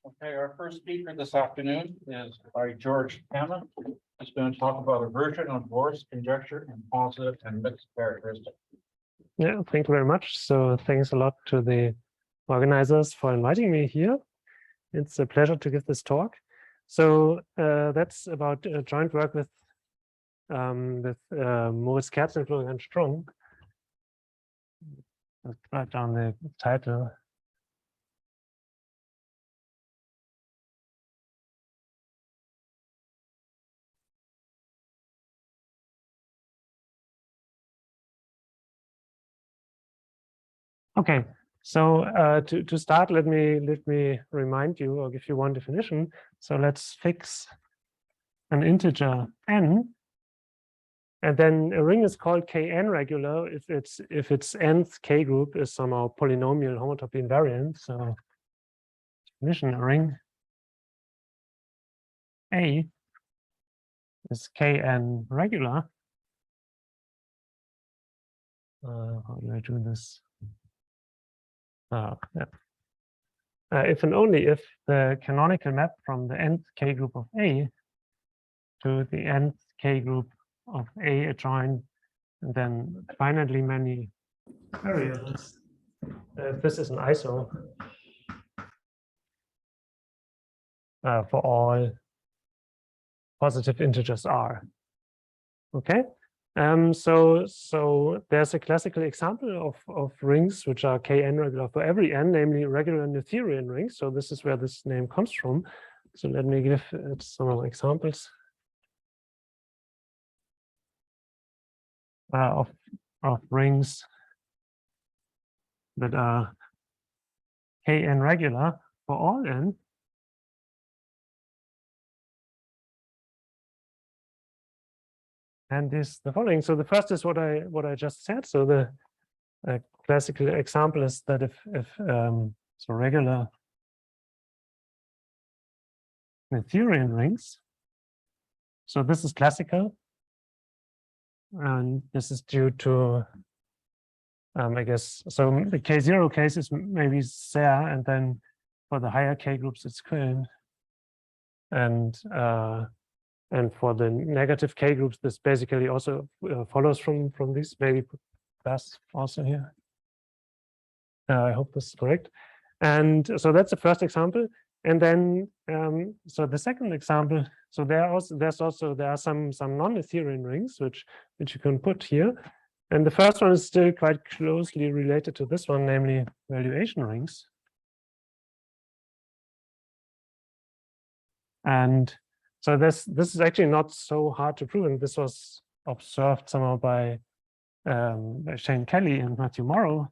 Okay, our first speaker this afternoon is by Georg Tamme. He's going to talk about a version of Vorst conjecture and positive and mixed characteristics. Yeah, thank you very much. So thanks a lot to the organizers for inviting me here. It's a pleasure to give this talk. So that's about joint work with Moritz, Kerz and Florian Strunk. Let's write down the title. Okay, so to start, let me remind you or give you one definition. So let's fix an integer n, and then a ring is called Kn regular if its nth k group is somehow polynomial homotopy invariant. So definition, a ring A is Kn regular. How do I do this? Yeah. If and only if the canonical map from the nth k group of A to the nth k group of A adjoin, and then finitely many variables. If this is an ISO for all positive integers R. Okay. So there's a classical example of rings which are Kn regular for every n, namely regular Noetherian rings. So this is where this name comes from. So let me give it some examples of rings that are Kn regular for all n. And is the following. So the first is what I just said. So the classical example is that if so regular Noetherian rings. So this is classical, and this is due to I guess so. The K0 case is maybe Serre, and then for the higher K groups it's Quillen, and for the negative K groups, this basically also follows from this. Maybe plus also here. I hope this is correct. And so that's the first example. And then so the second example. So there are some non-Noetherian rings which you can put here. And the first one is still quite closely related to this one, namely valuation rings. And so this is actually not so hard to prove, and this was observed somehow by Shane Kelly and Matthew Morrow.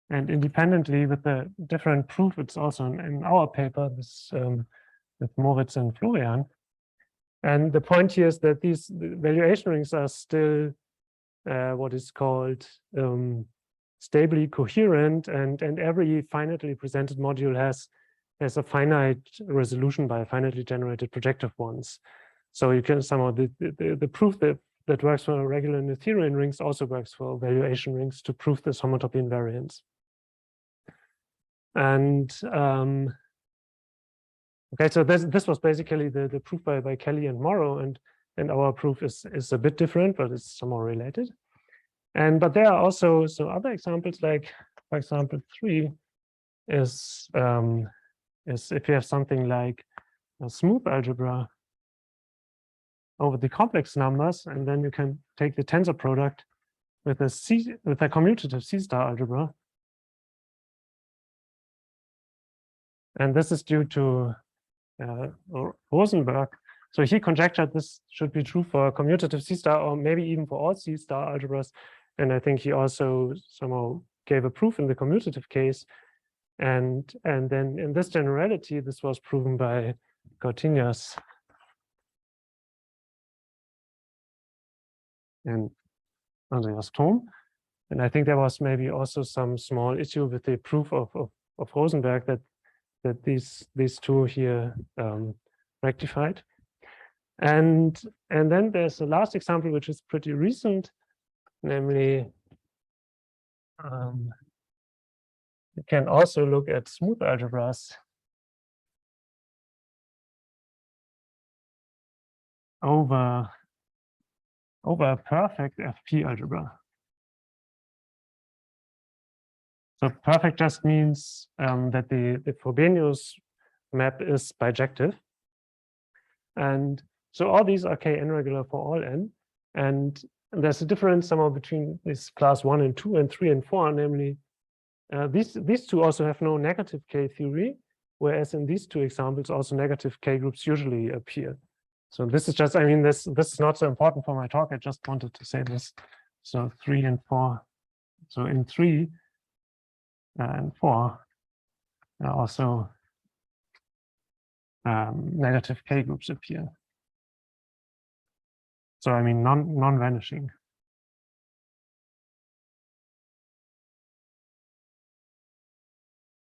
And independently with the different proof, it's also in our paper, this with Moritz and Florian. And the point here is that these valuation rings are still what is called stably coherent, and every finitely presented module has a finite resolution by finitely generated projective ones. So you can somehow the proof that works for regular Noetherian rings also works for valuation rings to prove this homotopy invariance. And okay, so this was basically the proof by Kelly and Morrow, and our proof is a bit different, but it's somehow related. But there are also some other examples, like for example 3 is if you have something like a smooth algebra over the complex numbers, and then you can take the tensor product with a commutative C-star algebra. And this is due to Rosenberg. So he conjectured this should be true for commutative C-star, or maybe even for all C-star algebras. And I think he also somehow gave a proof in the commutative case. And then in this generality, this was proven by Cortiñas and Andreas Thom. And I think there was maybe also some small issue with the proof of Rosenberg that these two here rectified. And then there's the last example, which is pretty recent, namely you can also look at smooth algebras over a perfect Fp algebra. So perfect just means that the Frobenius map is bijective. And so all these are Kn regular for all n. And there's a difference somehow between this class 1 and 2 and 3 and 4, namely these two also have no negative K-theory, whereas in these two examples also negative K groups usually appear. So this is just, I mean, this is not so important for my talk. I just wanted to say this. So 3 and 4. So in 3 and 4 also negative K groups appear. So I mean non-vanishing.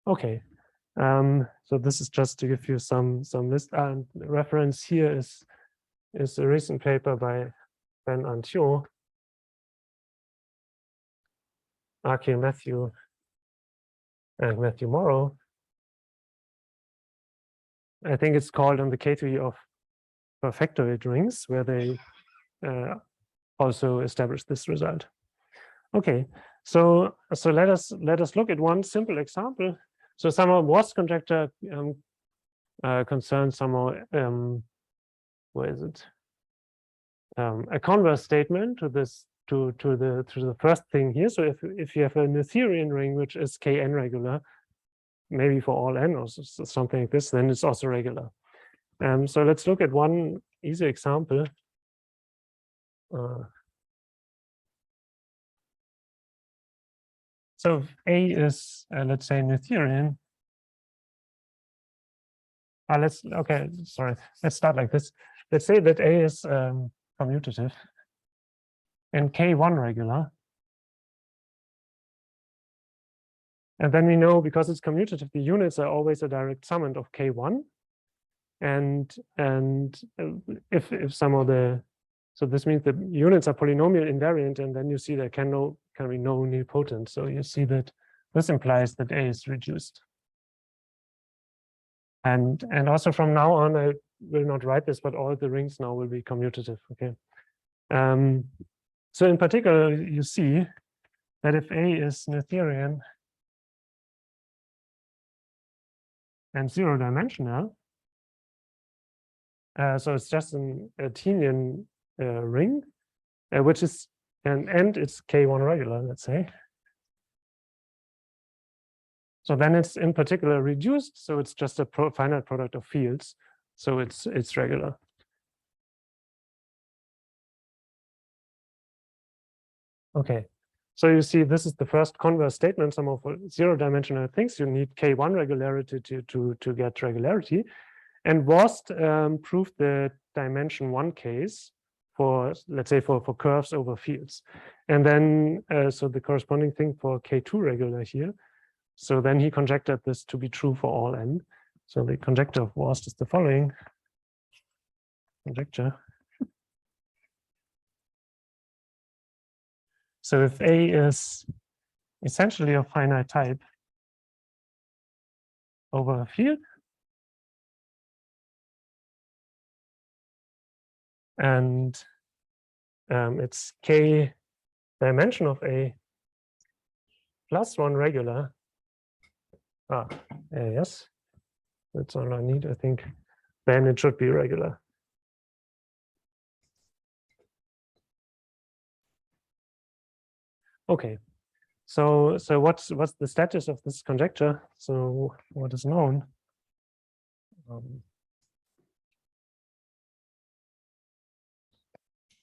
Okay, so this is just to give you some list. And reference here is a recent paper by Ben Antio, Aki Matthew, and Matthew Morrow. I think it's called On the K-theory of Perfectoid Rings, where they also established this result. Okay, so let us look at one simple example. So somehow Vorst conjecture concerns somehow where is it? A converse statement to this to the first thing here. So if you have a Noetherian ring which is Kn regular, maybe for all n or something like this, then it's also regular. So let's look at one easy example. So if A is, let's say, Noetherian. Let's start like this. Let's say that A is commutative and K1 regular. And then we know, because it's commutative, the units are always a direct summand of K1. And if some of the, so this means the units are polynomial invariant, and then you see there can be no nilpotent. So you see that this implies that A is reduced. And also from now on, I will not write this, but all the rings now will be commutative. Okay. So in particular, you see that if A is Noetherian and zero-dimensional, so it's just an Artinian ring, which is and it's K1 regular, let's say. So then it's in particular reduced, so it's just a finite product of fields, so it's regular. Okay, so you see this is the first converse statement. Some of zero-dimensional things you need K1 regularity to get regularity. And Vorst proved the dimension 1 case for, let's say, for curves over fields. And then, so the corresponding thing for K2 regular here. So then he conjectured this to be true for all n. So the conjecture of Vorst is the following. Conjecture. So if A is essentially of finite type over a field, and it's K dimension of A plus 1 regular. Yes, that's all I need, I think. Then it should be regular. Okay, so what's the status of this conjecture? So what is known?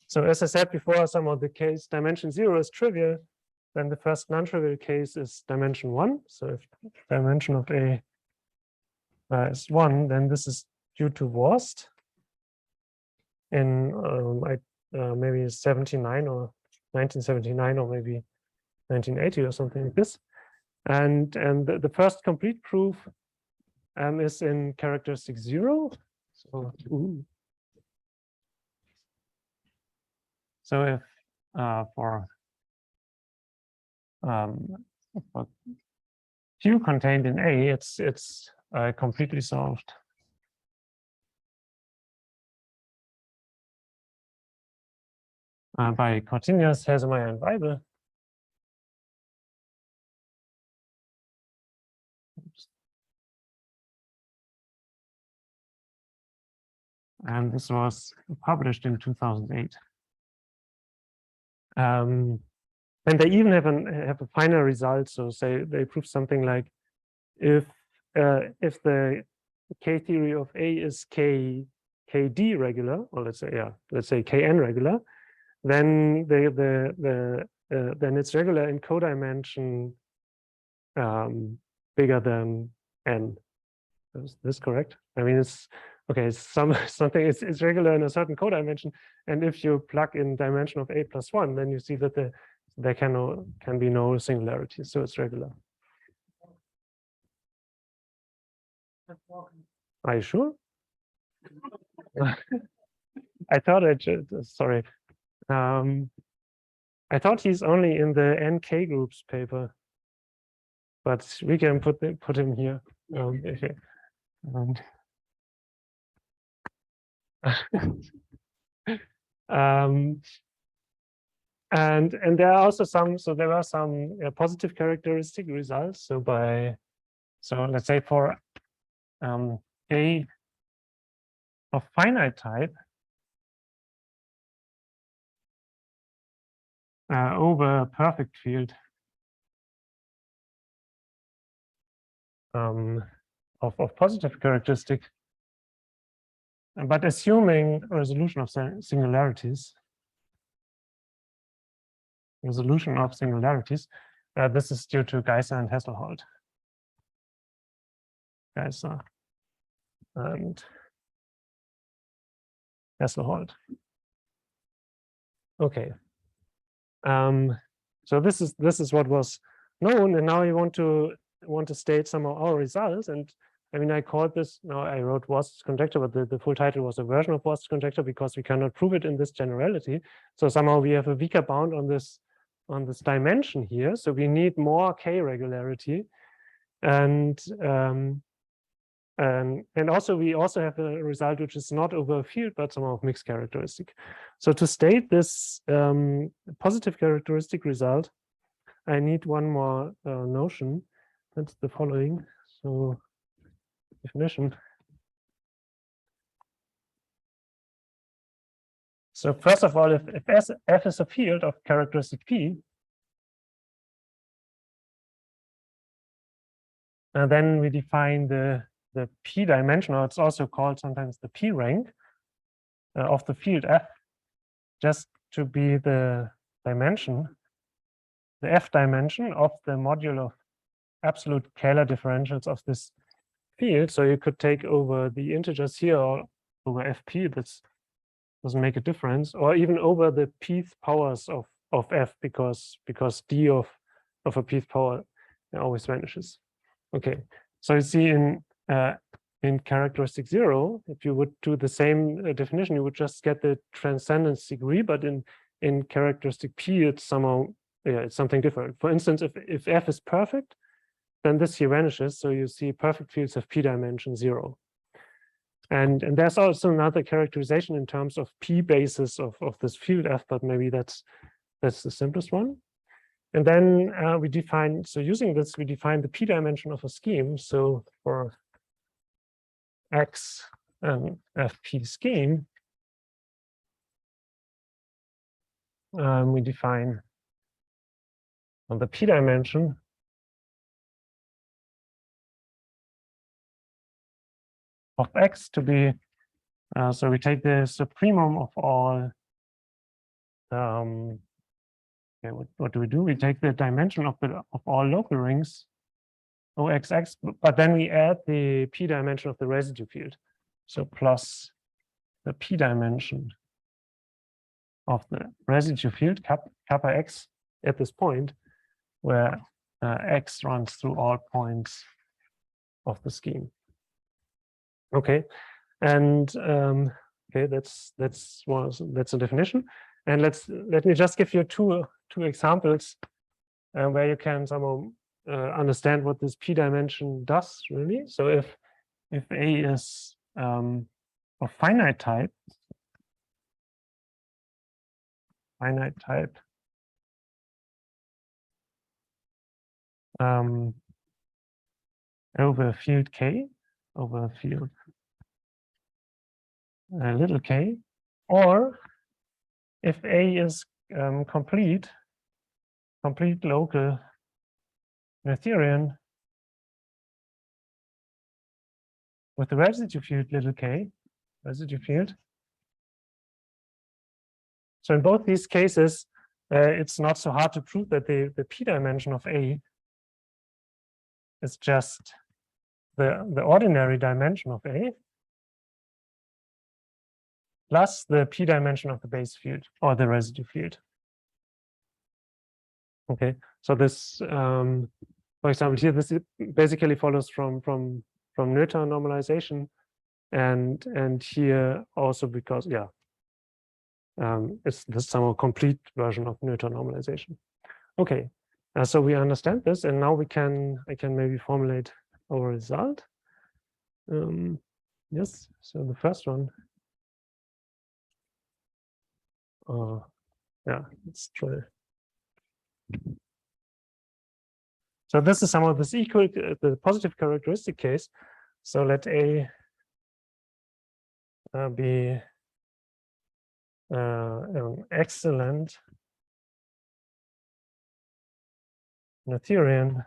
So as I said before, some of the case dimension 0 is trivial. Then the first non-trivial case is dimension 1. So if dimension of A is 1, then this is due to Vorst in maybe 79 or 1979 or maybe 1980 or something like this. And the first complete proof is in characteristic 0. So if for Q contained in A, it's completely solved. by Cortiñas-Haesemeyer-Weibel. And this was published in 2008. And they even have a final result. So say they prove something like if the K-theory of A is KD regular, or let's say Kn regular, then then it's regular in codimension bigger than n. Is this correct? I mean, it's okay. It's something. It's regular in a certain codimension, and if you plug in dimension of A+1, then you see that there can be no singularities. So it's regular. Are you sure? I thought sorry. I thought he's only in the NK groups paper, but we can put him here. Okay. And there are also there are some positive characteristic results. So let's say for A of finite type over a perfect field of positive characteristic, but assuming resolution of singularities. Resolution of singularities. This is due to Geisser and Hesselholt. Geisser and Hesselholt. Okay. So this is what was known, and now I want to state some of our results. And I mean, I called this, now I wrote Vorst's conjecture, but the full title was a version of Vorst's conjecture because we cannot prove it in this generality. So somehow we have a weaker bound on this dimension here. So we need more K regularity. And also we also have a result which is not over a field, but somehow of mixed characteristic. So to state this positive characteristic result, I need one more notion. That's the following. So definition. So first of all, if F is a field of characteristic P, and then we define the P dimension, or it's also called sometimes the P rank of the field F, just to be the dimension, the F dimension of the modulo of absolute scalar differentials of this field. So you could take over the integers here or over Fp, this doesn't make a difference, or even over the pth powers of F, because d of a pth power always vanishes. Okay, so you see in characteristic 0, if you would do the same definition, you would just get the transcendence degree, but in characteristic P, it's somehow, it's something different. For instance, if F is perfect, then this here vanishes. So you see perfect fields have P dimension 0. And there's also another characterization in terms of P basis of this field F, but maybe that's the simplest one. And then we define, so using this, we define the P dimension of a scheme. So for X FP scheme, we define the P dimension of X to be, so we take the supremum of all, what do we do? We take the dimension of all local rings, OXX, but then we add the P dimension of the residue field. So plus the P dimension of the residue field, kappa X, at this point, where X runs through all points of the scheme. Okay, and okay, that's a definition. And let me just give you two examples where you can somehow understand what this P dimension does really. So if A is of finite type, finite type over a field K, over a field little k, or if A is complete local Noetherian with the residue field little k, residue field. So in both these cases, it's not so hard to prove that the p dimension of A is just the ordinary dimension of A plus the p dimension of the base field or the residue field. Okay, so this, for example, here this basically follows from Noetherian normalization, and here also because it's the somewhat complete version of Noetherian normalization. Okay, so we understand this, and now I can maybe formulate our result. Yes, so the first one. Let's try. So this is somehow this equal the positive characteristic case. So let A be an excellent Noetherian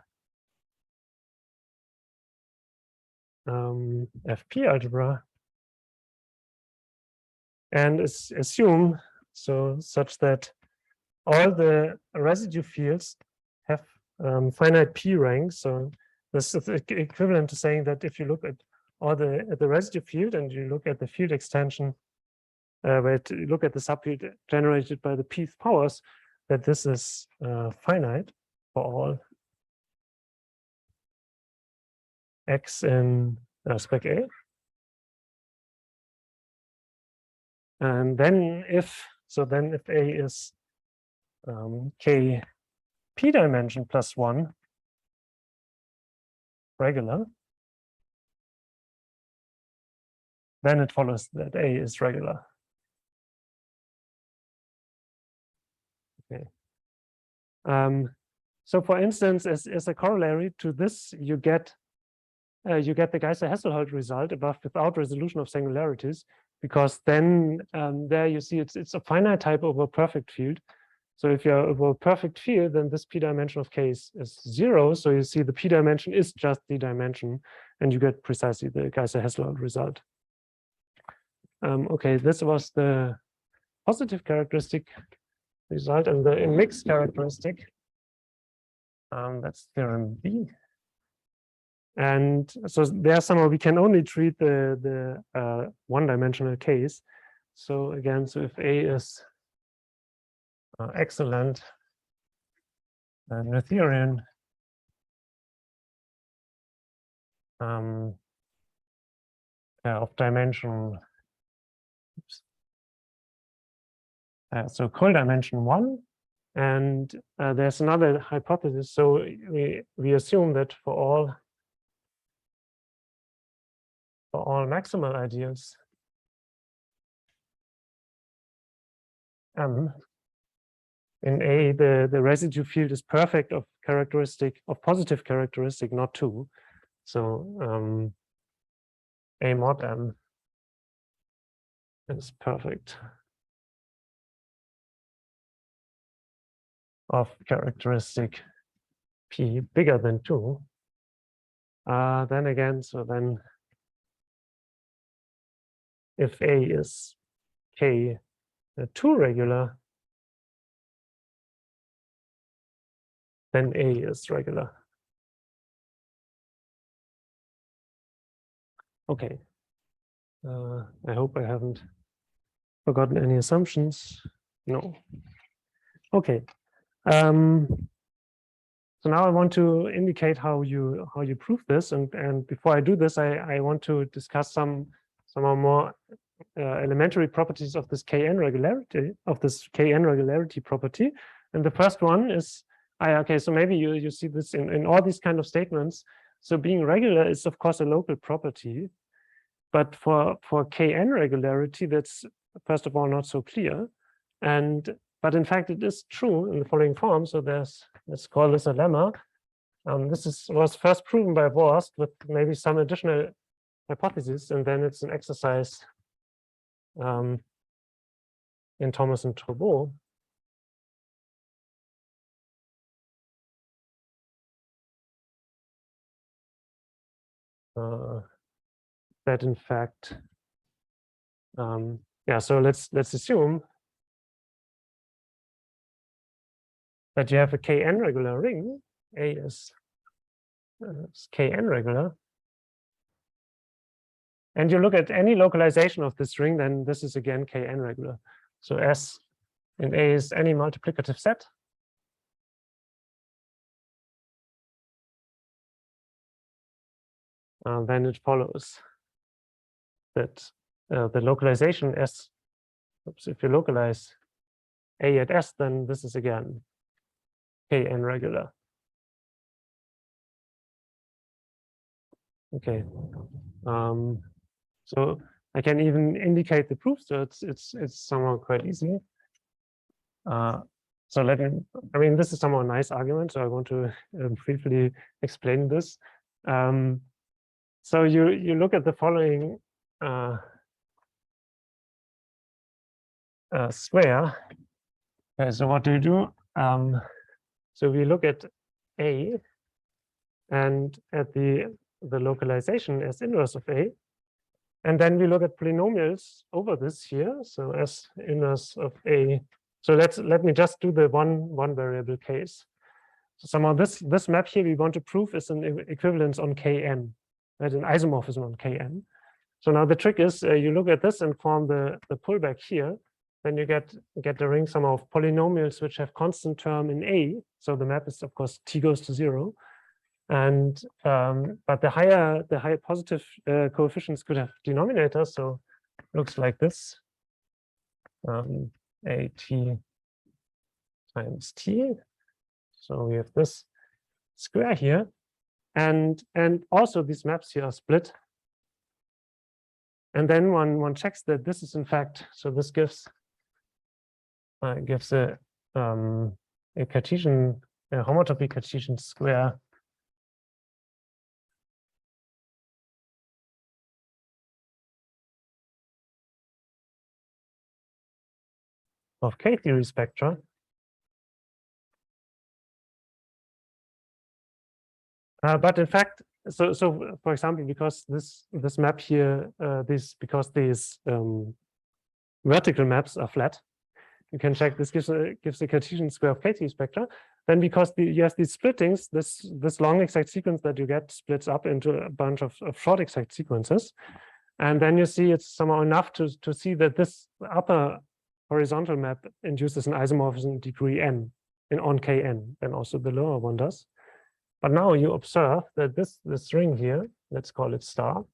Fp-algebra, and assume such that all the residue fields have finite p ranks. So this is equivalent to saying that if you look at all the residue field and you look at the field extension, where you look at the subfield generated by the pth powers, that this is finite for all x in spec A. And then if A is k p dimension plus 1 regular, then it follows that A is regular. Okay. So for instance, as a corollary to this, you get the Geisser-Hasselholt result above without resolution of singularities, because then there you see it's a finite type over a perfect field. So if you're over a perfect field, then this p dimension of K is 0. So you see the p dimension is just the dimension, and you get precisely the Geisser-Hasselholt result. Okay, this was the positive characteristic result, and the mixed characteristic. That's theorem B. And so there somehow we can only treat the one-dimensional case. So again, so if A is excellent Noetherian of dimension, so Cole dimension 1, and there's another hypothesis. So we assume that for all maximal ideals M in A, the residue field is perfect of positive characteristic, not 2. So A mod M is perfect of characteristic P bigger than 2. Then again, so then if A is K 2 regular, then A is regular. Okay. I hope I haven't forgotten any assumptions. No. Okay. So now I want to indicate how you prove this, and before I do this, I want to discuss some more elementary properties of this Kn regularity property. And the first one is okay. So maybe you see this in all these kind of statements. So being regular is of course a local property, but for Kn regularity, that's first of all not so clear. And but in fact, it is true in the following form. So let's call this a lemma. This was first proven by Vorst with maybe some additional hypotheses, and then it's an exercise in Thomas and Turbo. That in fact, yeah. So let's assume that you have a Kn regular ring. A is Kn regular. And you look at any localization of this ring, then this is again Kn regular. So S in A is any multiplicative set. Then it follows that the localization S, if you localize A at S, then this is again Kn regular. Okay. So I can even indicate the proof, so it's somehow quite easy. So I mean, this is somehow a nice argument, so I want to briefly explain this. So you look at the following square. Okay, so what do you do? So we look at A and at the localization as inverse of A. And then we look at polynomials over this here. So as inverse of A. So let me just do the one variable case. So somehow this map here we want to prove is an equivalence on Kn, right? An isomorphism on Kn. So now the trick is you look at this and form the pullback here. Then you get the ring somehow of polynomials which have constant term in A. So the map is of course t goes to 0. And but the higher positive coefficients could have denominators, so it looks like this: at times t. So we have this square here, and also these maps here are split. And then one checks that this is in fact, so this gives a Cartesian homotopy Cartesian square. Of K-theory spectra. But in fact, so for example, because this map here, because these vertical maps are flat, you can check this gives a Cartesian square of K-theory spectra. Then because you have these splittings, this long exact sequence that you get splits up into a bunch of short exact sequences, and then you see it's somehow enough to see that this upper horizontal map induces an isomorphism degree n on Kn, and also the lower one does. But now you observe that this ring here, let's call it star,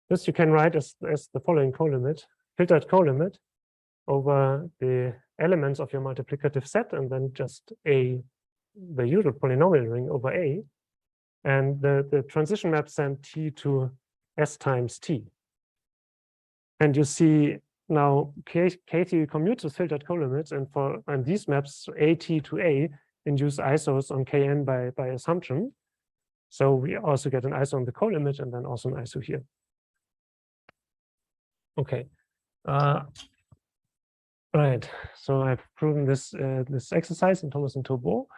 this you can write as the following colimit, filtered colimit over the elements of your multiplicative set, and then just the usual polynomial ring over A, and the transition map send t to S times t. And you see now K-theory commutes with filtered colimits, and these maps, AT to A, induce isos on Kn by assumption. So we also get an iso on the colimit and then also an iso here. Okay. Right. So I've proven this exercise in Thomas and Turbo,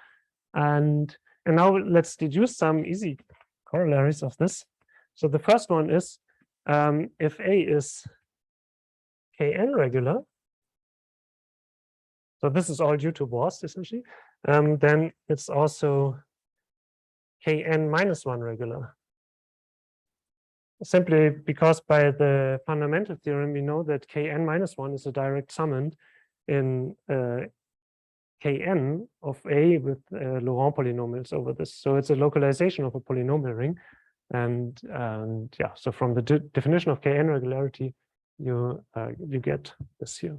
and now let's deduce some easy corollaries of this. So the first one is if A is Kn regular, so this is all due to Vorst essentially, then it's also Kn minus 1 regular. Simply because by the fundamental theorem, we know that Kn minus 1 is a direct summand in Kn of A with Laurent polynomials over this. So it's a localization of a polynomial ring. And yeah, so from the definition of Kn regularity, you get this here.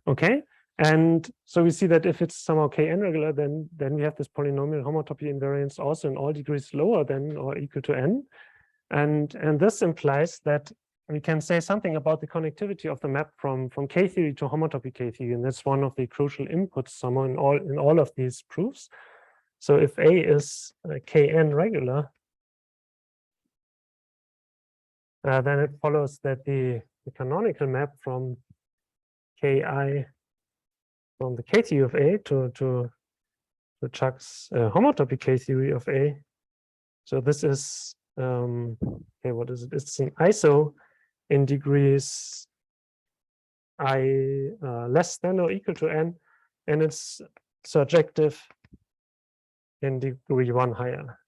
Okay, and so we see that if it's somehow Kn regular, then we have this polynomial homotopy invariance also in all degrees lower than or equal to n, and this implies that we can say something about the connectivity of the map from K-theory to homotopy K-theory, and that's one of the crucial inputs somehow in all of these proofs. So if A is Kn regular, then it follows that the canonical map from Ki from the K-theory of A to Chuck's homotopy K-theory of A. So this is okay, what is it? It's an iso in degrees I less than or equal to n, and it's surjective in degree 1 higher.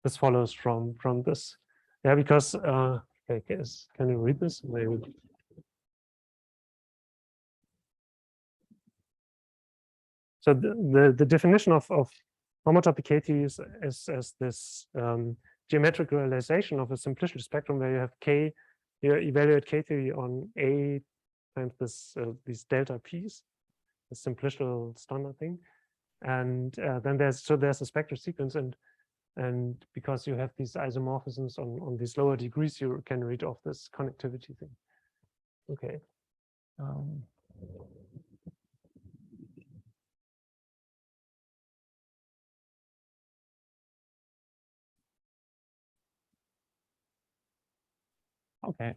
This follows from this. Yeah, because okay, can you read this? Maybe. So the definition of homotopy K-theory is as this geometric realization of a simplicial spectrum where you have K, you evaluate K-theory on A times these delta P's, the simplicial standard thing, and then there's a spectral sequence, and because you have these isomorphisms on these lower degrees, you can read off this connectivity thing. Okay. Okay.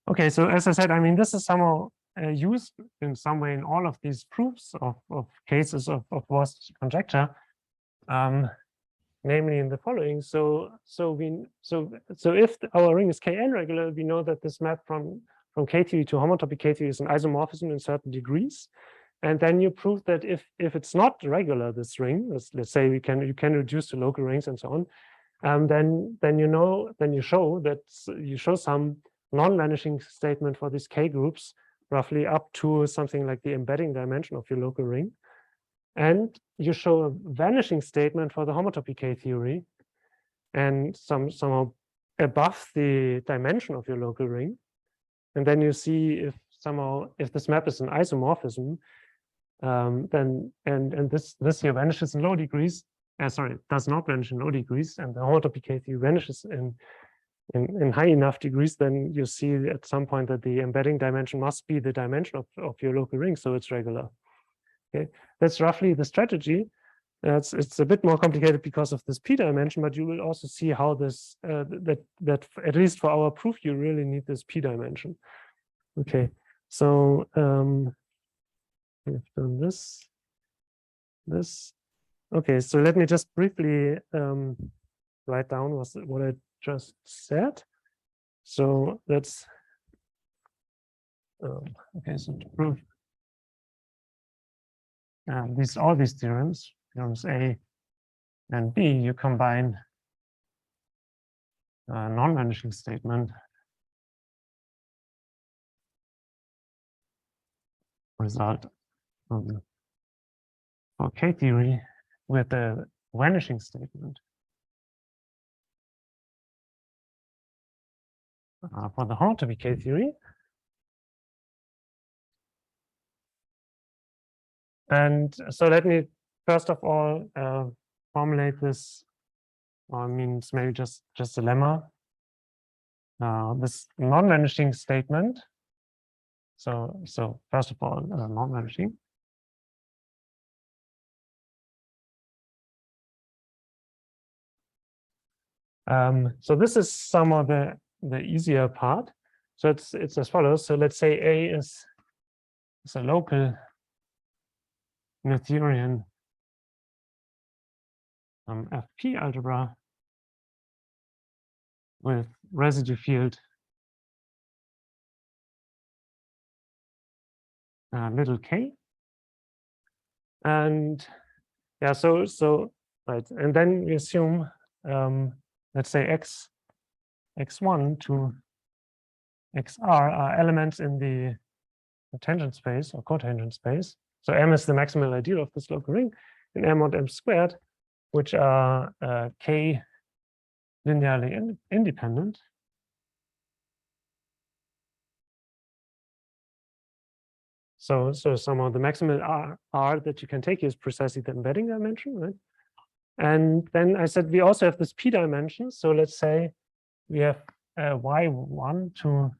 Okay, so as I said, I mean, this is somehow used in some way in all of these proofs of cases of Vorst conjecture, namely in the following. So if our ring is Kn regular, we know that this map from K-theory to homotopy K-theory is an isomorphism in certain degrees. And then you prove that if it's not regular, this ring, let's say you can reduce to local rings and so on, then you show some non-vanishing statement for these K groups, roughly up to something like the embedding dimension of your local ring. And you show a vanishing statement for the homotopy K-theory and somehow above the dimension of your local ring. And then you see if this map is an isomorphism, then this here vanishes in low degrees. Sorry, does not vanish in low degrees, and the homotopy K-theory vanishes in high enough degrees, then you see at some point that the embedding dimension must be the dimension of your local ring, so it's regular. Okay, that's roughly the strategy. It's a bit more complicated because of this p dimension, but you will also see how this that at least for our proof you really need this p dimension. Okay, so we've done this. Okay, so let me just briefly write down what I just said. So that's okay. So to prove all these theorems A and B, you combine a non-vanishing statement result for K-theory with the vanishing statement for the homotopy K-theory. And so let me first of all formulate this, or means maybe just a lemma. This non-vanishing statement. So first of all, non-vanishing. So this is some of the easier part. So it's as follows. So let's say A is a local Noetherian Fp-algebra with residue field little k, and yeah, so right, and then we assume let's say x1 to xr are elements in the tangent space or cotangent space. So M is the maximal ideal of this local ring, and M mod M squared, which are k linearly independent. So somehow the maximal R that you can take is precisely the embedding dimension, right? And then I said we also have this P dimension. So let's say we have Y1 to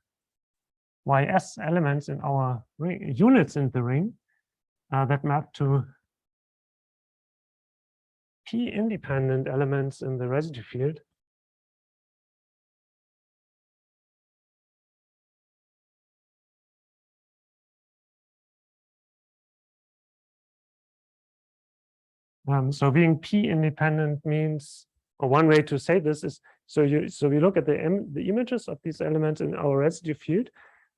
YS elements in our ring, units in the ring that map to P independent elements in the residue field. So being P independent means, or one way to say this is, so we look at the images of these elements in our residue field,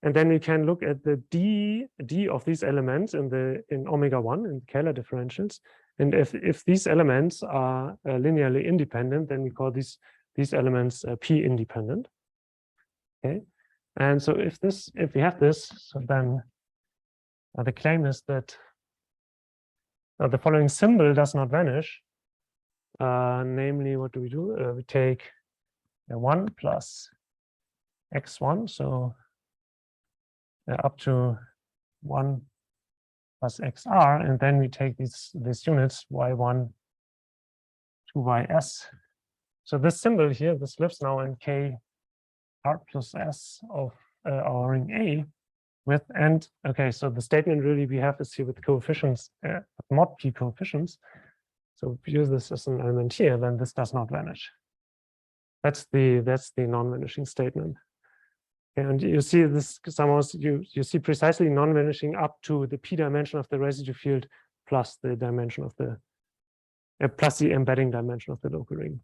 and then we can look at the D of these elements in omega 1 in Kähler differentials. And if these elements are linearly independent, then we call these elements P independent. Okay, and so if we have this, so then the claim is that the following symbol does not vanish. Namely, what do? We take 1 plus x1, so up to 1 plus xr, and then we take these units y1 to ys. So this symbol here, this lives now in k r plus s of our ring A with, and okay, so the statement really we have is here with coefficients, mod p coefficients. So if we use this as an element here, then this does not vanish. That's the non-vanishing statement. And you see this somehow, you see precisely non-vanishing up to the P dimension of the residue field plus the dimension of the plus the embedding dimension of the local ring.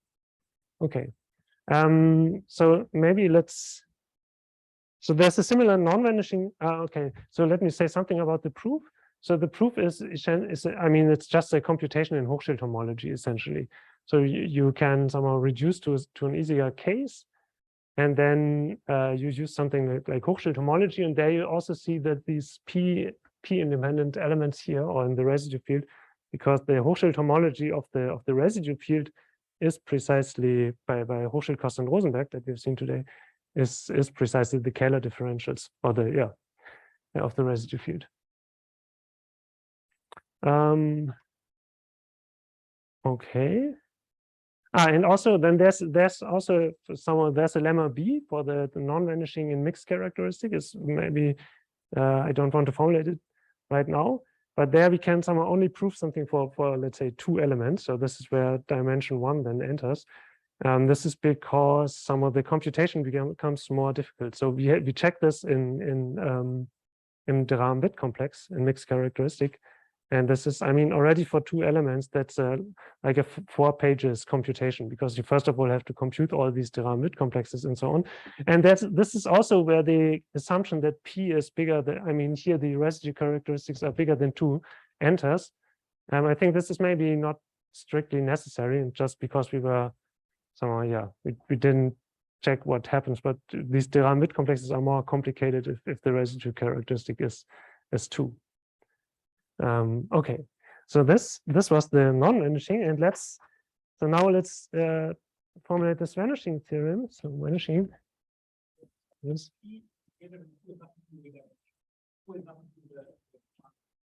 Okay. So maybe so there's a similar non-vanishing. Okay. So let me say something about the proof. So the proof is I mean, it's just a computation in Hochschild homology essentially. So you can somehow reduce to an easier case. And then you use something like Hochschild homology, and there you also see that these P independent elements here, or in the residue field, because the Hochschild homology of the residue field is precisely by Hochschild, Kost, and Rosenberg that we've seen today, is precisely the Kähler differentials, or of the residue field. Okay. And also then there's also there's a lemma B for the non-vanishing and mixed characteristic. Is maybe I don't want to formulate it right now, but there we can somehow only prove something for let's say 2 elements. So this is where dimension 1 then enters. This is because some of the computation becomes more difficult. So we check this in the Rahm-Witt complex in mixed characteristic. And this is, I mean, already for 2 elements, that's like a 4 pages computation, because you first of all have to compute all these de Rahm-Witt complexes and so on. And this is also where the assumption that P is bigger than, I mean, here the residue characteristics are bigger than 2 enters. I think this is maybe not strictly necessary, just because we were somehow, we didn't check what happens, but these de Rahm-Witt complexes are more complicated if the residue characteristic is 2. Okay, so this was the non-vanishing, and now let's formulate this vanishing theorem. So vanishing is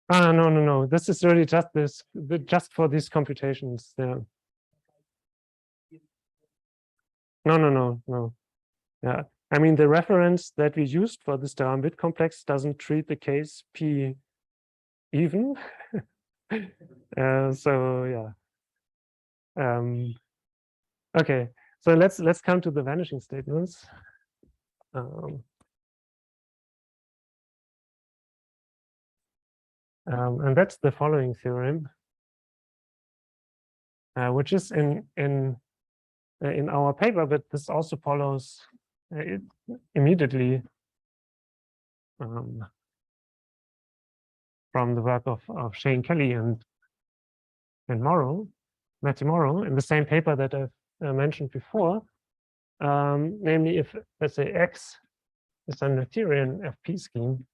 no. This is really just for these computations there. No. Yeah, I mean the reference that we used for this de Rahm-Witt complex doesn't treat the case P even. So yeah. Okay, so let's come to the vanishing statements. And that's the following theorem, which is in our paper, but this also follows immediately from the work of Shane Kelly and Matthew Morrow in the same paper that I've mentioned before. Namely, if let's say X is a Noetherian FP scheme,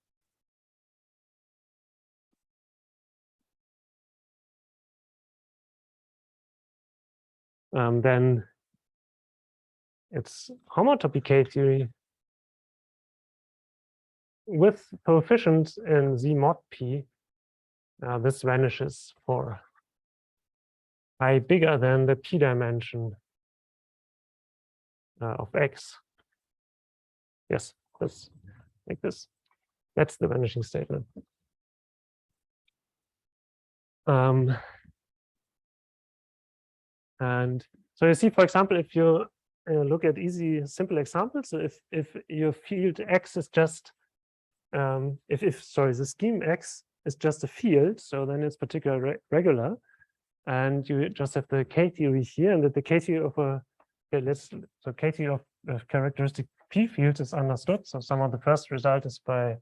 then its homotopy K-theory with coefficients in Z mod P, this vanishes for I bigger than the P dimension of X. Yes, this like this. That's the vanishing statement. And so you see, for example, if you look at easy, simple examples, so if your field X is just, sorry, the scheme X is just a field, so then it's particularly regular, and you just have the K-theory here, and that the K-theory of a, okay, so K-theory of characteristic P fields is understood. So some of the first result is by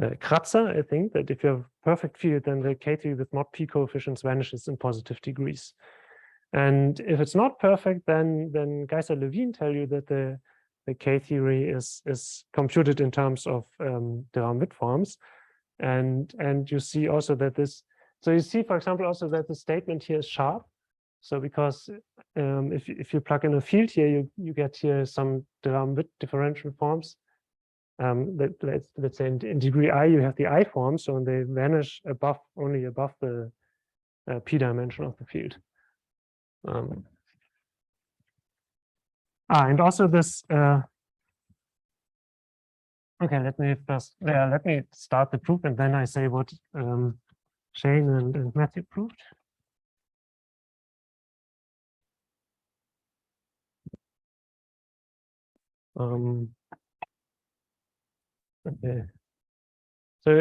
Kratzer, I think, that if you have a perfect field, then the K-theory with mod P coefficients vanishes in positive degrees. And if it's not perfect, then Geisser-Levin tell you that the K-theory is computed in terms of Durham-Witt forms. And you see also that this, so you see, for example, also that the statement here is sharp. So because if you plug in a field here, you get here some Durham-Witt differential forms. Let's say in degree I, you have the I form, so they vanish only above the P dimension of the field. And also this. Okay, let me start the proof, and then I say what Shane and Matthew proved. Okay.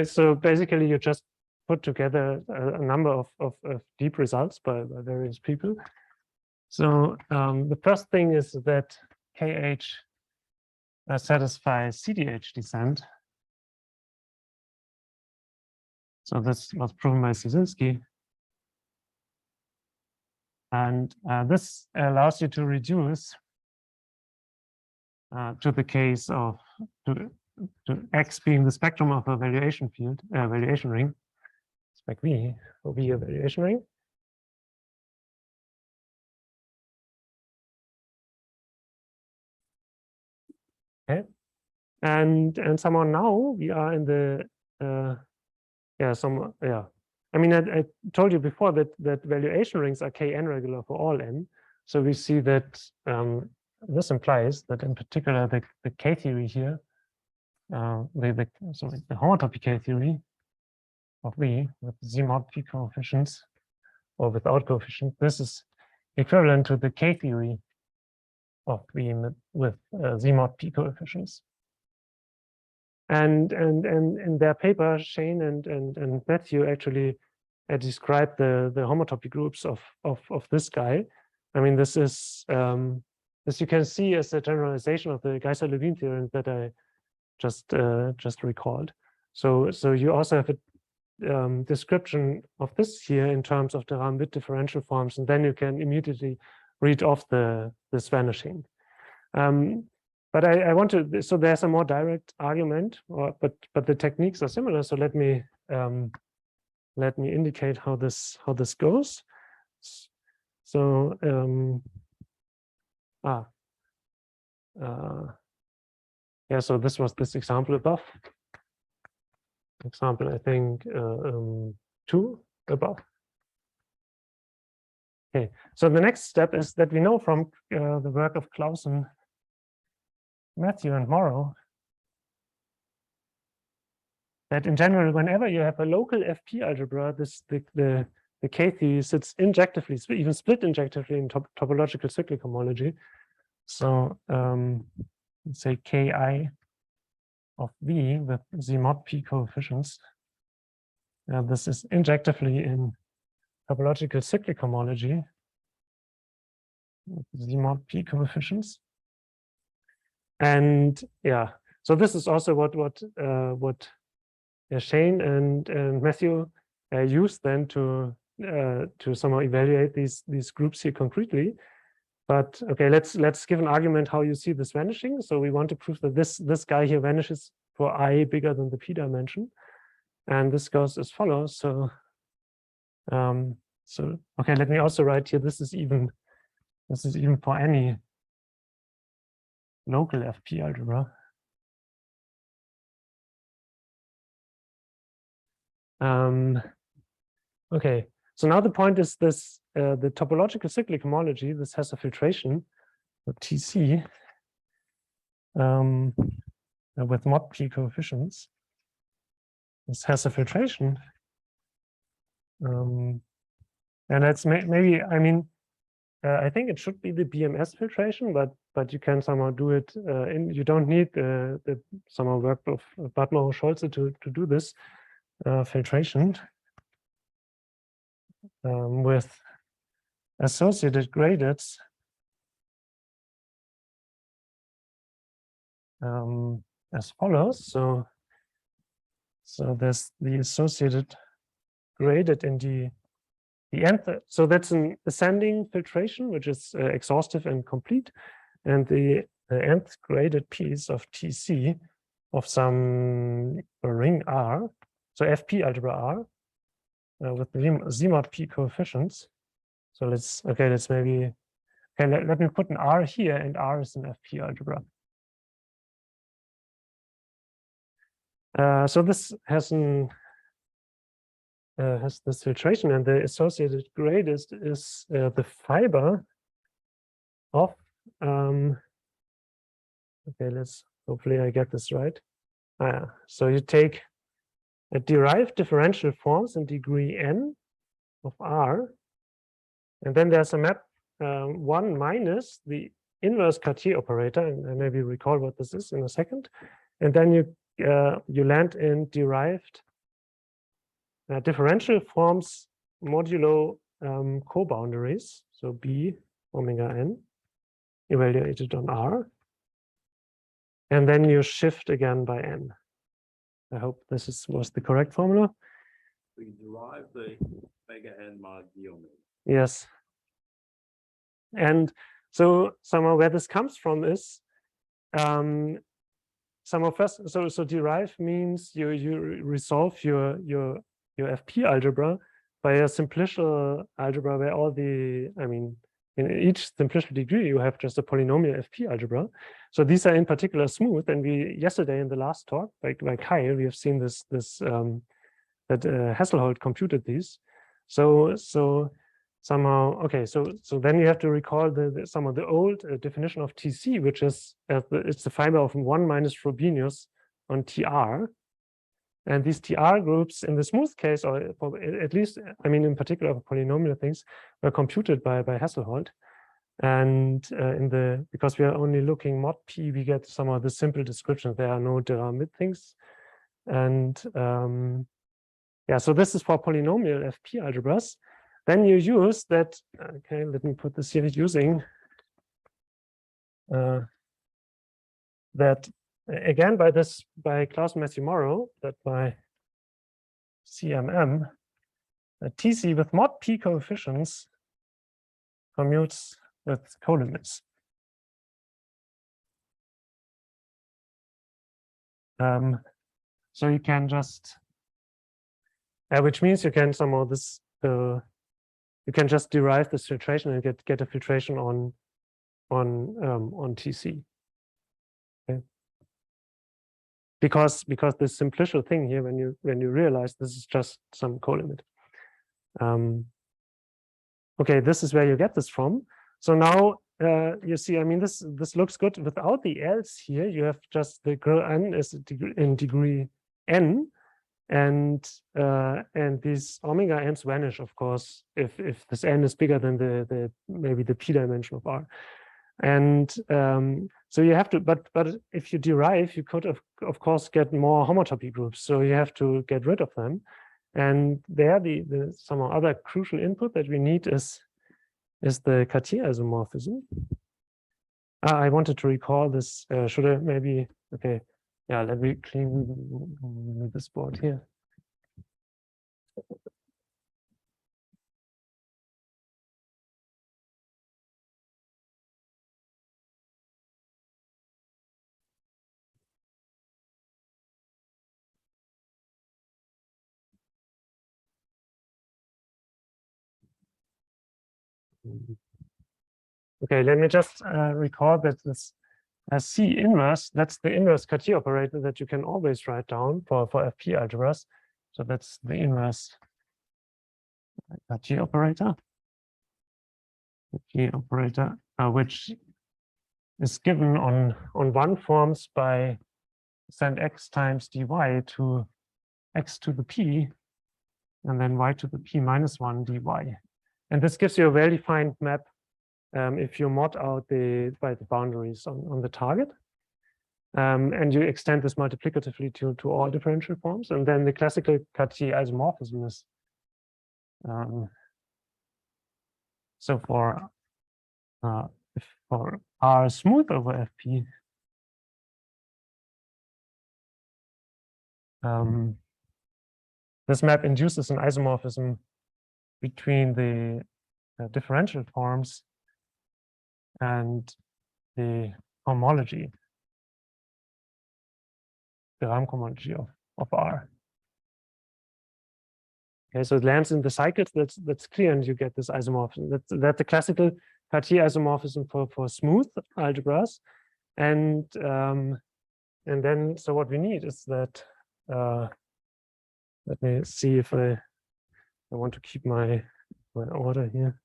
So basically, you just put together a number of deep results by various people. So the first thing is that KH satisfies CDH descent. So this was proven by Szynski. And this allows you to reduce to the case of to X being the spectrum of a valuation field, valuation ring. Spec V will be a valuation ring. Okay, and somehow now we are in the I mean, I told you before that valuation rings are Kn regular for all n. So we see that this implies that in particular the K-theory here, the homotopy K-theory of V with Z mod P coefficients or without coefficients, this is equivalent to the K-theory of V with Z mod P coefficients. And in their paper, Shane and Matthew actually described the homotopy groups of this guy. I mean, this is as you can see as a generalization of the Geisser-Levin theorem that I just recalled. So you also have a description of this here in terms of the Durham-Witt differential forms, and then you can immediately read off this vanishing. But I want to, so there's a more direct argument, but the techniques are similar. So let me indicate how this goes. So yeah, so this was this example above. Example, I think 2 above. Okay, so the next step is that we know from the work of Clausen, Matthew, and Morrow that in general, whenever you have a local Fp-algebra, the K-theory sits injectively, even split injectively in topological cyclic homology. So let's say Ki of V with Z mod P coefficients. This is injectively in topological cyclic homology with Z mod P coefficients. And yeah, so this is also what Shane and Matthew used then to somehow evaluate these groups here concretely. But okay, let's give an argument how you see this vanishing. So we want to prove that this guy here vanishes for I bigger than the P dimension, and this goes as follows. So okay, let me also write here. This is even for any local Fp algebra. Okay, so now the point is this, the topological cyclic homology, this has a filtration, TC, with mod p coefficients. This has a filtration. And that's maybe, I mean, I think it should be the BMS filtration, but you can somehow do it. You don't need the somehow work of Badmer-Scholze to do this filtration with associated graded as follows. So there's the associated graded in the nth. So that's an ascending filtration, which is exhaustive and complete, and the nth graded piece of TC of some ring R, so Fp-algebra R, with the Z mod P coefficients. So let's maybe, okay, let me put an R here, and R is an Fp-algebra. So this has this filtration, and the associated grade is the fiber of okay, hopefully I get this right. So you take a derived differential forms in degree n of R, and then there's a map 1 minus the inverse Cartier operator, and I maybe recall what this is in a second, and then you land in derived differential forms modulo co-boundaries, so B omega n evaluated on R, and then you shift again by n. I hope this was the correct formula. We derive the omega n mod d omega. Yes. And so somehow where this comes from is somehow first, so derive means you resolve your Fp algebra by a simplicial algebra where all the, I mean, in each simplicial degree you have just a polynomial Fp algebra. So these are in particular smooth, and we yesterday in the last talk by Kai, we have seen this that Hasselholt computed these. So somehow, okay, so then you have to recall some of the old definition of TC, which is it's the fiber of 1 minus Frobenius on TR. And these TR groups in the smooth case, or at least, I mean, in particular for polynomial things, were computed by Hasselholt. And because we are only looking mod P, we get some of the simple descriptions. There are no Dirac things. And yeah, so this is for polynomial Fp algebras. Then you use that, okay, let me put this here using that again by Klaus Matthew Morrow, that by CMM, TC with mod P coefficients commutes with colimits. So you can just, which means you can somehow you can just derive this filtration and get a filtration on TC. Okay. Because this simplicial thing here, when you realize this is just some colimit. Okay, this is where you get this from. So now you see, I mean, this looks good without the else here. You have just the n is in degree n, and these omega n's vanish, of course, if this n is bigger than maybe the p dimension of R. And so you have to, but if you derive, you could of course get more homotopy groups. So you have to get rid of them. And there, the some other crucial input that we need is the Cartier isomorphism. I wanted to recall this. Should I maybe? Okay, yeah. Let me clean this board here. Okay, let me just recall that this C inverse, that's the inverse Cartier operator that you can always write down for Fp algebras. So that's the inverse G operator. The G operator, which is given on one forms by send x times dy to x to the p, and then y to the p minus 1 dy. And this gives you a well-defined map if you mod out by the boundaries on the target. And you extend this multiplicatively to all differential forms. And then the classical Cartier isomorphism is so for R smooth over Fp, this map induces an isomorphism between the differential forms and the homology, the Ram homology of R. Okay, so it lands in the cycles. That's clear, and you get this isomorphism. That's the classical Cartier isomorphism for smooth algebras, and then so what we need is that. Let me see if I want to keep my order here.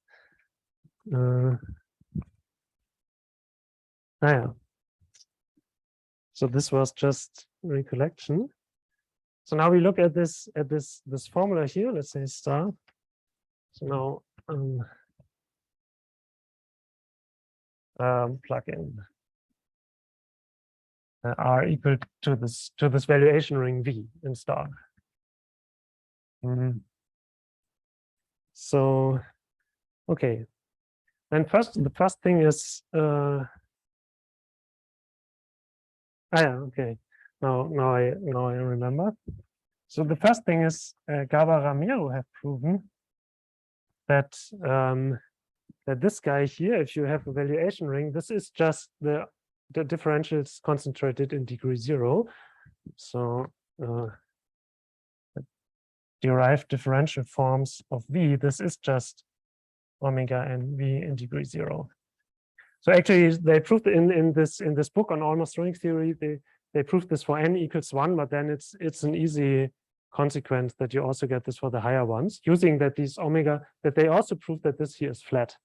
Yeah. So this was just recollection. So now we look at this formula here. Let's say star. So now plug in R equal to this valuation ring V in star. So okay, then the first thing is okay. Now I remember. So the first thing is Gaba Ramiro have proven that that this guy here, if you have a valuation ring, this is just the differentials concentrated in degree 0. So derived differential forms of V, this is just omega and V in degree 0. So actually they proved in this book on almost string theory, they proved this for n equals 1, but then it's an easy consequence that you also get this for the higher ones, using that these omega, that they also proved that this here is flat.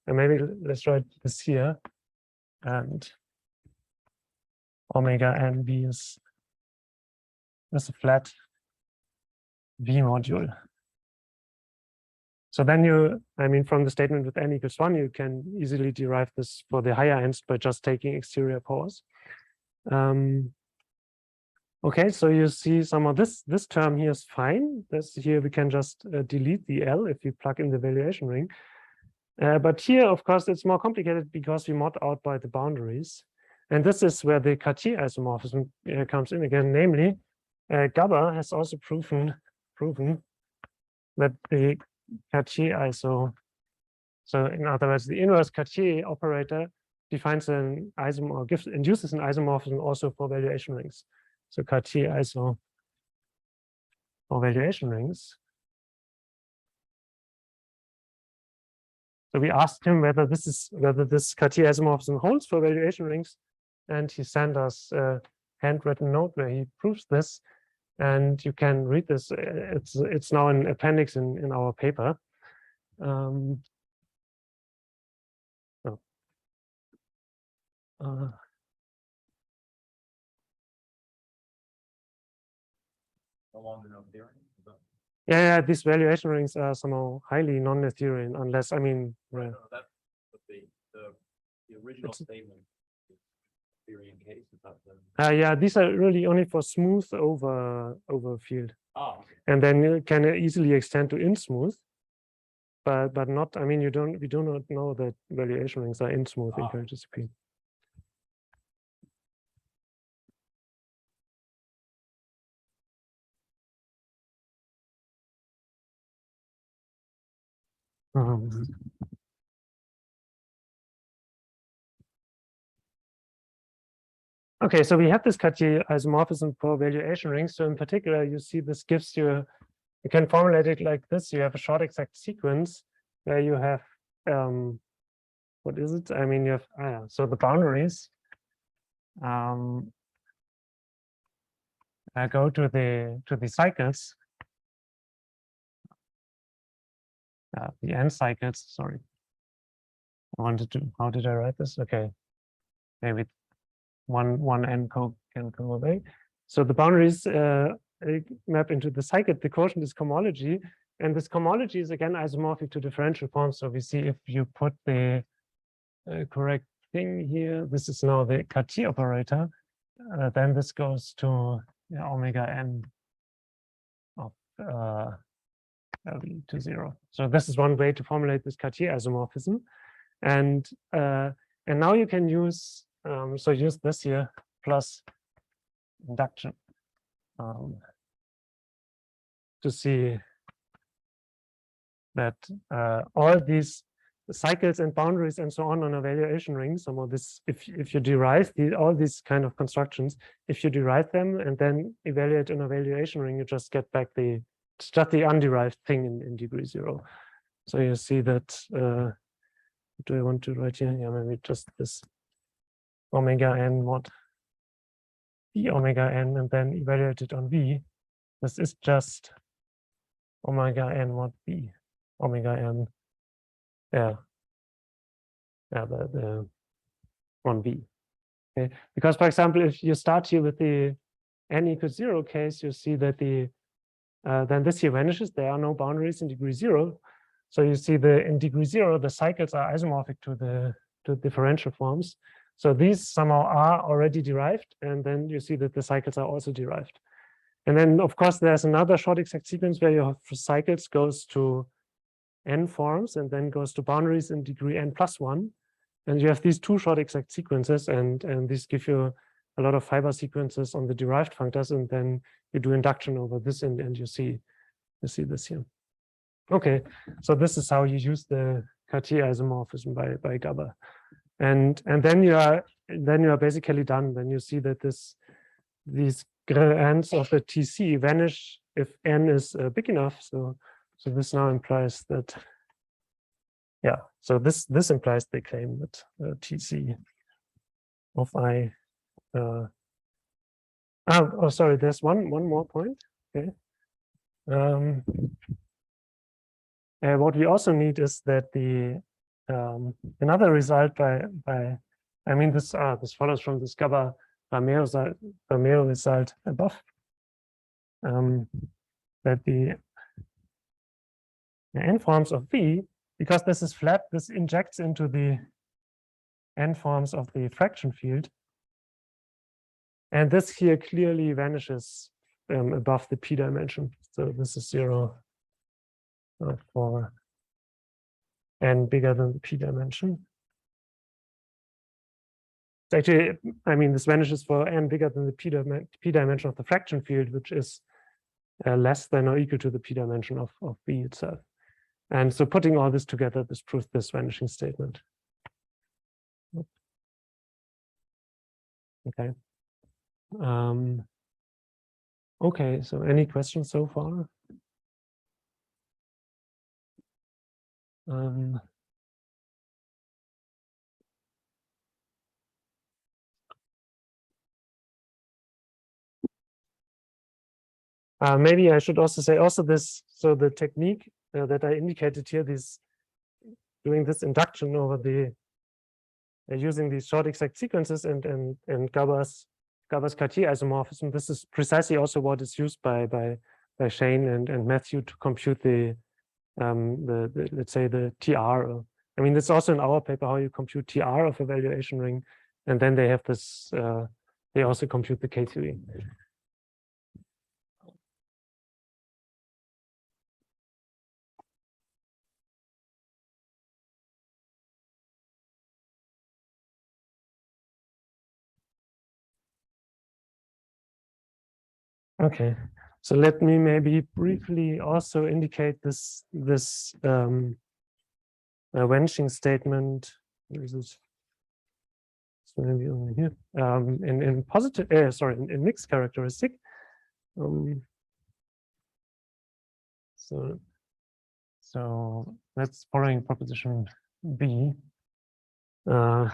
And maybe let's write this here, and omega and V is a flat V module. So then from the statement with n equals 1, you can easily derive this for the higher ends by just taking exterior powers. Okay, so you see some of this term here is fine. This here we can just delete the L if you plug in the valuation ring. But here, of course, it's more complicated because we mod out by the boundaries. And this is where the Cartier isomorphism comes in again. Namely, Gaba has also proven that the Cartier iso, so in other words, the inverse Cartier operator defines an isomorphism or induces an isomorphism also for valuation rings. So Cartier iso for valuation rings. So we asked him whether this Cartier isomorphism holds for valuation rings, and he sent us a handwritten note where he proves this. And you can read this. It's now an appendix in our paper. Yeah, these valuation rings are somehow highly non-Noetherian, unless Right, no, that's the original statement. Case, yeah, these are really only for smooth over field. Oh, okay. And then you can easily extend to in smooth, but not. We do not know that valuation rings are in smooth in KGCP. Okay, so we have this Cartier isomorphism for valuation rings. So in particular, you see this gives you, you can formulate it like this. You have a short exact sequence where you have, what is it? You have, so the boundaries go to the cycles. the n cycles. Sorry, I wanted to. How did I write this? Okay, maybe one n can go away. So the boundaries map into the cycle. The quotient is cohomology, and this cohomology is again isomorphic to differential forms. So we see if you put the correct thing here, this is now the Cartier operator. Then this goes to omega n of LV to 0. So this is one way to formulate this Cartier isomorphism, and now you can use so use this here plus induction to see that all these cycles and boundaries and so on a valuation ring, some of this, if you derive all these kind of constructions, if you derive them and then evaluate in a valuation ring, you just get back just the underived thing in degree 0. So you see that, do I want to write here? Yeah, maybe just this omega n mod b omega n and then evaluate it on v. This is just omega n mod b omega n. Yeah, the 1v. Okay, because for example, if you start here with the n equals 0 case, you see that then this here vanishes. There are no boundaries in degree 0. So you see in degree 0, the cycles are isomorphic to the differential forms. So these somehow are already derived, and then you see that the cycles are also derived. And then of course there's another short exact sequence where your cycles goes to n forms and then goes to boundaries in degree n plus 1, and you have these two short exact sequences, and these give you a lot of fiber sequences on the derived functors, and then you do induction over this, and you see this here. Okay, so this is how you use the Cartier isomorphism by Gabor, and then you are basically done. Then you see that these ends of the TC vanish if n is big enough. So this now implies that, yeah, so this implies they claim that TC of I, sorry, there's one more point. Okay. What we also need is that another result by I mean this follows from this Gabor-Romeo result above, that the n forms of V, because this is flat, this injects into the n forms of the fraction field. And this here clearly vanishes above the p dimension. So this is 0 for n bigger than the p dimension. It's actually, I mean, this vanishes for n bigger than the p dimension of the fraction field, which is less than or equal to the p dimension of V itself. And so putting all this together, this proves this vanishing statement. Okay. Okay, so any questions so far? Maybe I should also say this, so the technique that I indicated here, doing this induction over using these short exact sequences and Gabor's Cartier isomorphism, this is precisely also what is used by Shane and Matthew to compute the let's say the TR. I mean, it's also in our paper how you compute TR of a valuation ring, and then they have this. They also compute the K-theory. Okay, so let me maybe briefly also indicate this vanishing statement. Where is it? So maybe only here. In positive, sorry, in mixed characteristic. So that's following proposition B. Okay,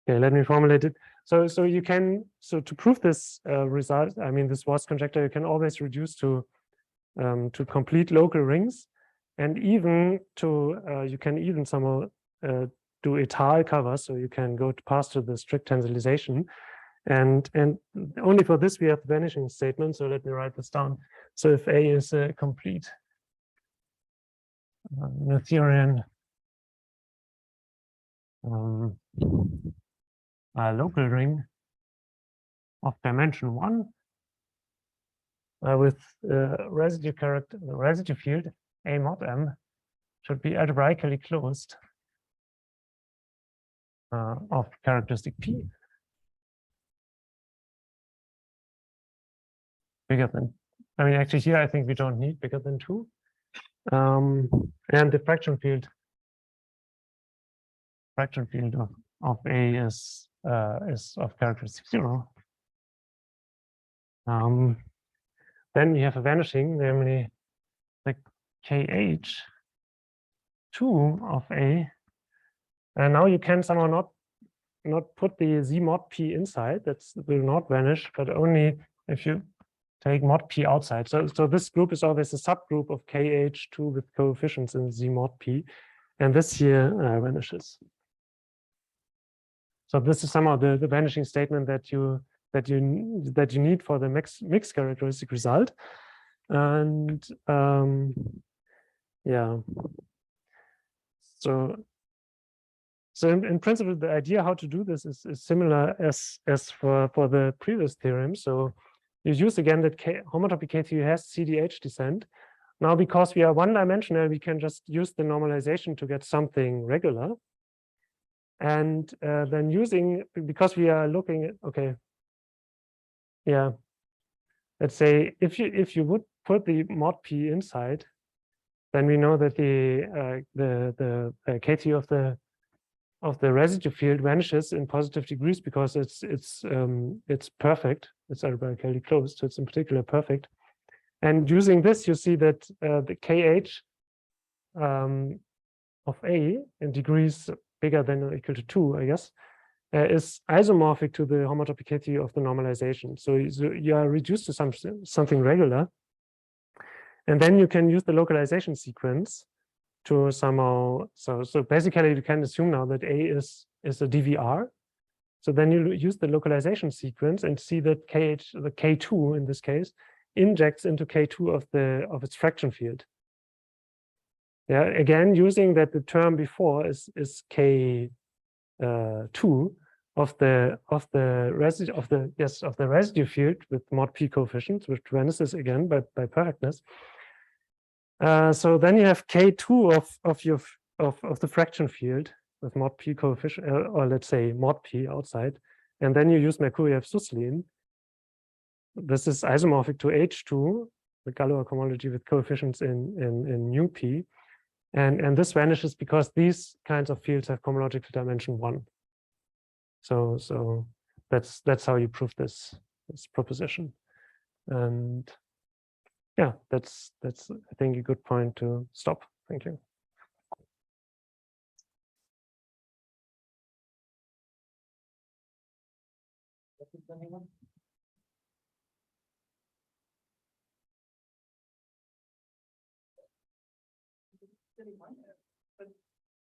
let me formulate it. So to prove this result, I mean this Vorst conjecture, you can always reduce to complete local rings, And even to you can even somehow do étale cover, so you can go past to the strict tensorialization, and only for this we have the vanishing statement. So let me write this down. So if A is a complete Noetherian local ring of dimension 1 with residue field A mod M should be algebraically closed of characteristic P bigger than, I mean, actually here I think we don't need bigger than 2. And the fraction field of A is of characteristic 0. Then we have a vanishing, namely the KH2 of A. And now you can somehow not put the Z mod P inside. That will not vanish, but only if you take mod P outside. So this group is always a subgroup of KH2 with coefficients in Z mod P, and this here vanishes. So this is somehow the vanishing statement that you need for the mixed characteristic result. And yeah, so in principle, the idea how to do this is similar as for the previous theorem. So you use again that homotopy K-theory has CDH descent. Now, because we are one-dimensional, we can just use the normalization to get something regular. And then because we are looking at, okay, yeah, let's say if you would put the mod P inside, then we know that the K-theory of the residue field vanishes in positive degrees because it's perfect. It's algebraically closed, so it's in particular perfect. And using this, you see that the KH of A in degrees bigger than or equal to 2, I guess, is isomorphic to the homotopy K-theory of the normalization. So you are reduced to something regular, and then you can use the localization sequence to somehow. So basically, you can assume now that A is a DVR. So then you use the localization sequence and see that the K2 in this case injects into K2 of its fraction field. Yeah, again, using that the term before is K2 of the residue field with mod P coefficients, which vanishes again by perfectness. So then you have K2 of the fraction field with mod P coefficient, or let's say mod P outside, and then you use Merkurjev-Suslin. This is isomorphic to H2, the Galois cohomology with coefficients in nu P. And this vanishes because these kinds of fields have cohomological dimension 1. So that's how you prove this proposition. And yeah, that's I think a good point to stop. Thank you.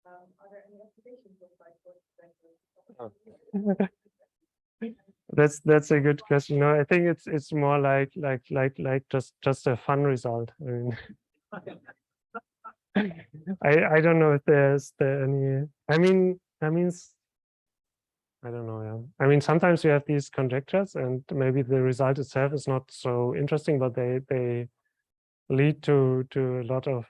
Are there any applications of That's a good question. No, I think it's more like just a fun result. I mean, I don't know if there's any. I mean, I don't know. Yeah, I mean, sometimes you have these conjectures, and maybe the result itself is not so interesting, but they lead to a lot of.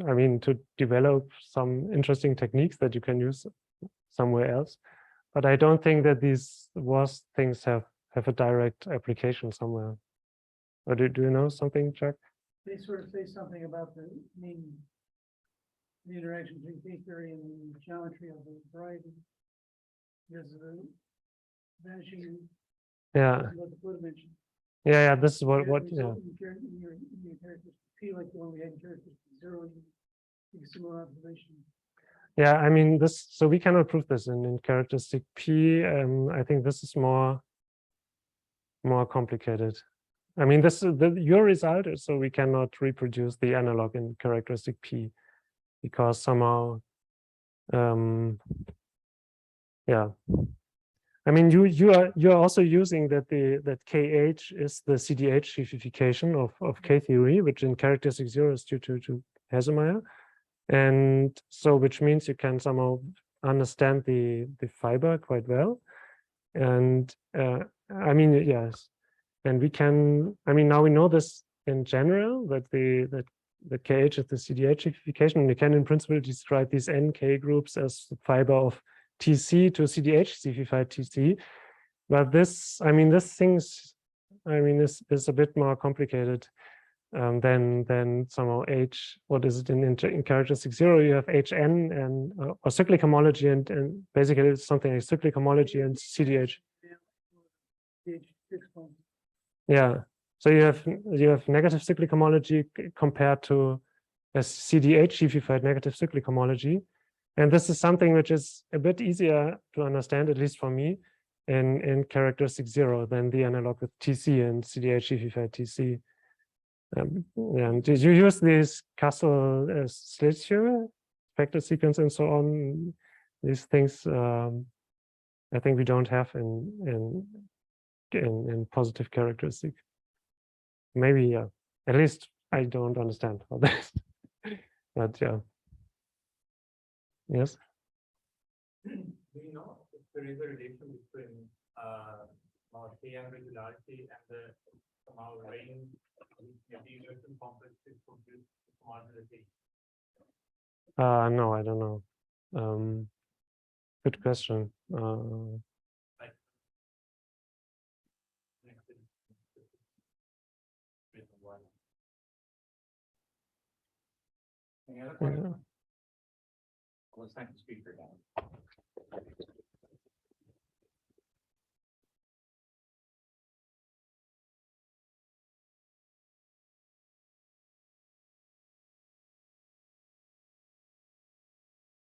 I mean, to develop some interesting techniques that you can use somewhere else. But I don't think that these worst things have a direct application somewhere. Or do you know something, Jack? They sort of say something about the interaction between K-theory and the geometry of the variety. There's the vanishing. Yeah. What the Buddha mentioned. Yeah. This is what. In your characteristic P, like the one we had in characteristic 0, you make a similar observation. Yeah, I mean this. So we cannot prove this in characteristic P. I think this is more complicated. I mean, your result is so we cannot reproduce the analog in characteristic P because somehow, yeah. I mean, you're also using that that KH is the CDH chifification of K-theory, which in characteristic 0 is due to Haesemeyer, and so which means you can somehow understand the fiber quite well, and I mean, yes, and we can. I mean, now we know this in general that the KH is the CDH chifification, and you can in principle describe these NK groups as the fiber of TC to CDH civified TC, but this, I mean, this thing's, I mean, is a bit more complicated than somehow H. What is it in characteristic 0? You have HN and or cyclic homology, and basically it's something like cyclic homology and CDH. Yeah. So you have negative cyclic homology compared to a CDH civified negative cyclic homology. And this is something which is a bit easier to understand, at least for me, in characteristic 0 than the analog with TC and CDH civified TC. And did you use this Castle Slitsure vector sequence and so on? These things I think we don't have in positive characteristic. Maybe, yeah. At least I don't understand all this. But yeah. Yes. Do you know if there is a relation between K and regularity and the somehow range the universal complexes produced homogeneity? No, I don't know. Good question. Any other questions? Let's thank the speaker now.